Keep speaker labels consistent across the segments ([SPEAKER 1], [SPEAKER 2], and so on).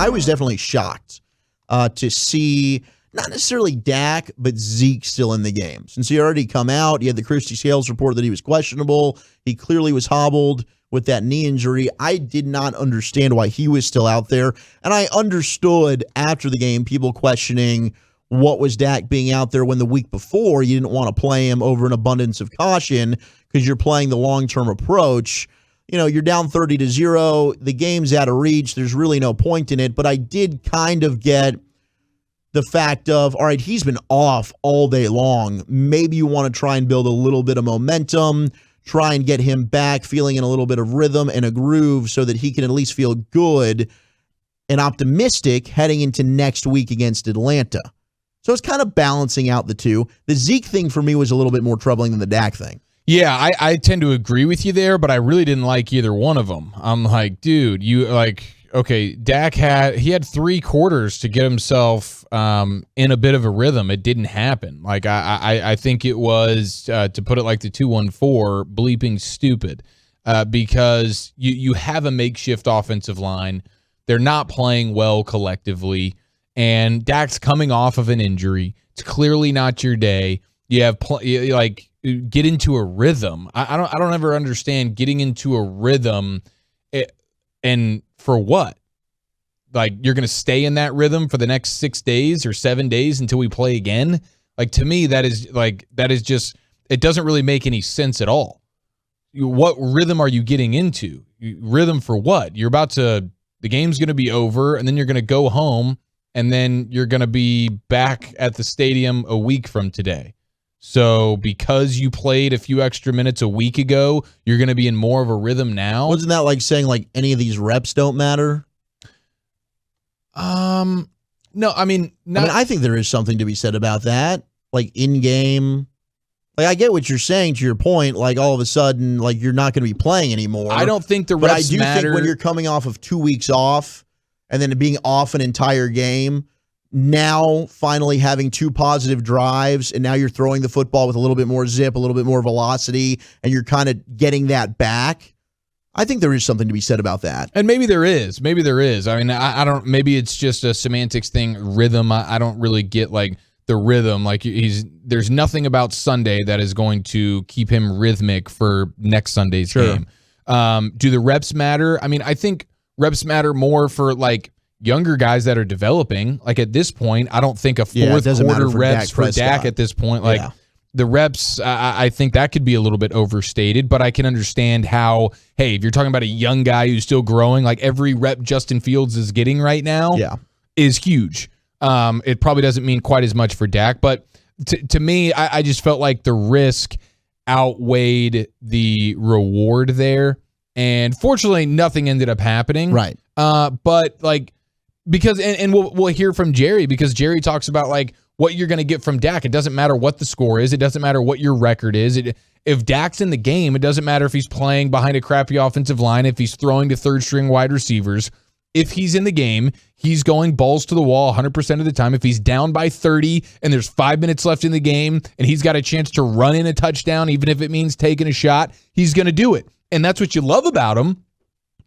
[SPEAKER 1] I was definitely shocked to see not necessarily Dak, but Zeke still in the game. Since he already come out, he had the Christy Scales report that he was questionable. He clearly was hobbled with that knee injury. I did not understand why he was still out there. And I understood after the game people questioning what was Dak being out there when the week before you didn't want to play him over an abundance of caution because you're playing the long-term approach. You know, you're down 30-0. The game's out of reach. There's really no point in it. But I did kind of get the fact of, all right, he's been off all day long. Maybe you want to try and build a little bit of momentum, try and get him back feeling in a little bit of rhythm and a groove so that he can at least feel good and optimistic heading into next week against Atlanta. So it's kind of balancing out the two. The Zeke thing for me was a little bit more troubling than the Dak thing.
[SPEAKER 2] Yeah, I tend to agree with you there, but I really didn't like either one of them. I'm like, dude, okay, Dak had 3 quarters to get himself in a bit of a rhythm. It didn't happen. Like I think it was, to put it like the 214, bleeping stupid, because you have a makeshift offensive line. They're not playing well collectively, and Dak's coming off of an injury. It's clearly not your day. You have get into a rhythm. I don't ever understand getting into a rhythm, and for what? Like, you're going to stay in that rhythm for the next 6 days or 7 days until we play again? Like, to me, that is just, it doesn't really make any sense at all. What rhythm are you getting into? Rhythm for what? The game's going to be over, and then you're going to go home, and then you're going to be back at the stadium a week from today. So because you played a few extra minutes a week ago, you're going to be in more of a rhythm now?
[SPEAKER 1] Wasn't that like saying like any of these reps don't matter?
[SPEAKER 2] No, I mean,
[SPEAKER 1] I think there is something to be said about that. Like in game, like I get what you're saying to your point. Like all of a sudden, like you're not going to be playing anymore.
[SPEAKER 2] I don't think the reps matter.
[SPEAKER 1] But I do think when you're coming off of 2 weeks off and then being off an entire game, now finally having 2 positive drives, and now you're throwing the football with a little bit more zip, a little bit more velocity, and you're kind of getting that back. I think there is something to be said about that.
[SPEAKER 2] And maybe there is. I mean, I don't, maybe it's just a semantics thing, rhythm. I don't really get like the rhythm. Like there's nothing about Sunday that is going to keep him rhythmic for next Sunday's game. Do the reps matter? I mean, I think reps matter more for like younger guys that are developing. Like at this point, I don't think a fourth quarter reps for Dak at this point. Like the reps, I think that could be a little bit overstated, but I can understand how, hey, if you're talking about a young guy who's still growing, like every rep Justin Fields is getting right now is huge. It probably doesn't mean quite as much for Dak, but to me, I just felt like the risk outweighed the reward there. And fortunately, nothing ended up happening.
[SPEAKER 1] Right.
[SPEAKER 2] But like, because, and we'll hear from Jerry, because Jerry talks about like what you're going to get from Dak. It doesn't matter what the score is. It doesn't matter what your record is. If Dak's in the game, it doesn't matter if he's playing behind a crappy offensive line, if he's throwing to third string wide receivers. If he's in the game, he's going balls to the wall 100% of the time. If he's down by 30 and there's 5 minutes left in the game and he's got a chance to run in a touchdown, even if it means taking a shot, he's going to do it. And that's what you love about him.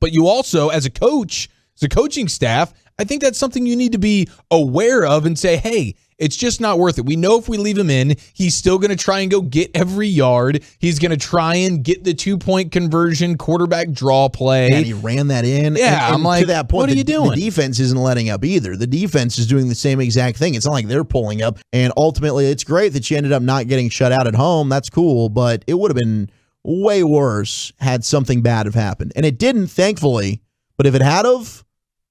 [SPEAKER 2] But you also, as a coach, as a coaching staff, I think that's something you need to be aware of and say, hey, it's just not worth it. We know if we leave him in, he's still going to try and go get every yard. He's going to try and get the 2-point conversion quarterback draw play.
[SPEAKER 1] And he ran that in.
[SPEAKER 2] Yeah,
[SPEAKER 1] and
[SPEAKER 2] I'm like,
[SPEAKER 1] to that point,
[SPEAKER 2] what are you doing?
[SPEAKER 1] The defense isn't letting up either. The defense is doing the same exact thing. It's not like they're pulling up. And ultimately, it's great that you ended up not getting shut out at home. That's cool. But it would have been way worse had something bad have happened. And it didn't, thankfully. But if it had of,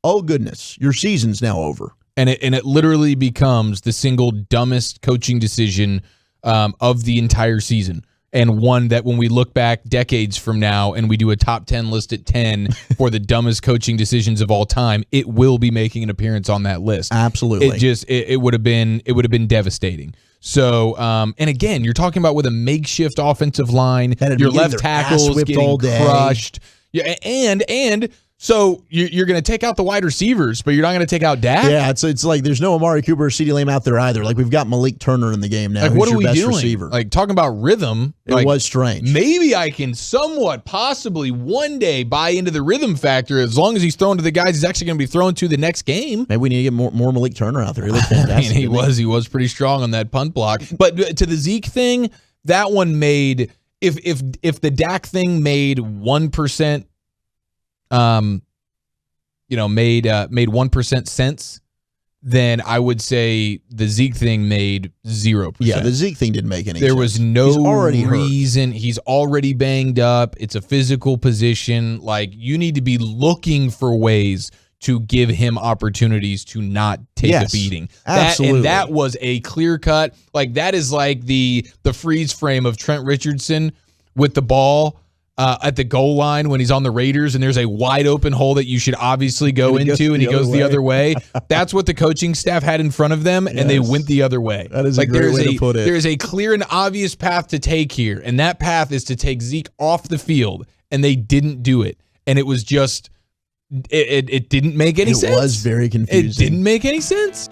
[SPEAKER 1] oh goodness, your season's now over.
[SPEAKER 2] And it literally becomes the single dumbest coaching decision of the entire season. And one that when we look back decades from now and we do a top 10 list at 10 for the dumbest coaching decisions of all time, it will be making an appearance on that list.
[SPEAKER 1] Absolutely.
[SPEAKER 2] It would have been devastating. So, and again, you're talking about with a makeshift offensive line, your left tackle's getting crushed. Yeah, and So you're going to take out the wide receivers, but you're not going to take out Dak?
[SPEAKER 1] Yeah, it's like there's no Amari Cooper or CeeDee Lamb out there either. Like, we've got Malik Turner in the game now.
[SPEAKER 2] Like,
[SPEAKER 1] who's
[SPEAKER 2] what are
[SPEAKER 1] your
[SPEAKER 2] we
[SPEAKER 1] best
[SPEAKER 2] doing?
[SPEAKER 1] receiver.
[SPEAKER 2] Like, talking about rhythm.
[SPEAKER 1] It was strange.
[SPEAKER 2] Maybe I can somewhat, possibly one day buy into the rhythm factor as long as he's throwing to the guys he's actually going to be throwing to the next game.
[SPEAKER 1] Maybe we need to get more Malik Turner out there. He looked fantastic.
[SPEAKER 2] He was pretty strong on that punt block. But to the Zeke thing, that one made, if the Dak thing made 1%, made 1% sense, then I would say the Zeke thing made 0%.
[SPEAKER 1] Yeah, the Zeke thing didn't make any sense.
[SPEAKER 2] There was no reason.
[SPEAKER 1] Hurt.
[SPEAKER 2] He's already banged up. It's a physical position. Like, you need to be looking for ways to give him opportunities to not take a beating.
[SPEAKER 1] Absolutely.
[SPEAKER 2] And that was a clear cut. Like, that is like the freeze frame of Trent Richardson with the ball at the goal line when he's on the Raiders and there's a wide open hole that you should obviously go into and he goes the other way. That's what the coaching staff had in front of them, and they went the other way.
[SPEAKER 1] That is like, a great way to put it.
[SPEAKER 2] There's a clear and obvious path to take here, and that path is to take Zeke off the field, and they didn't do it. And it was just, it didn't make any sense.
[SPEAKER 1] It was very confusing.
[SPEAKER 2] It didn't make any sense.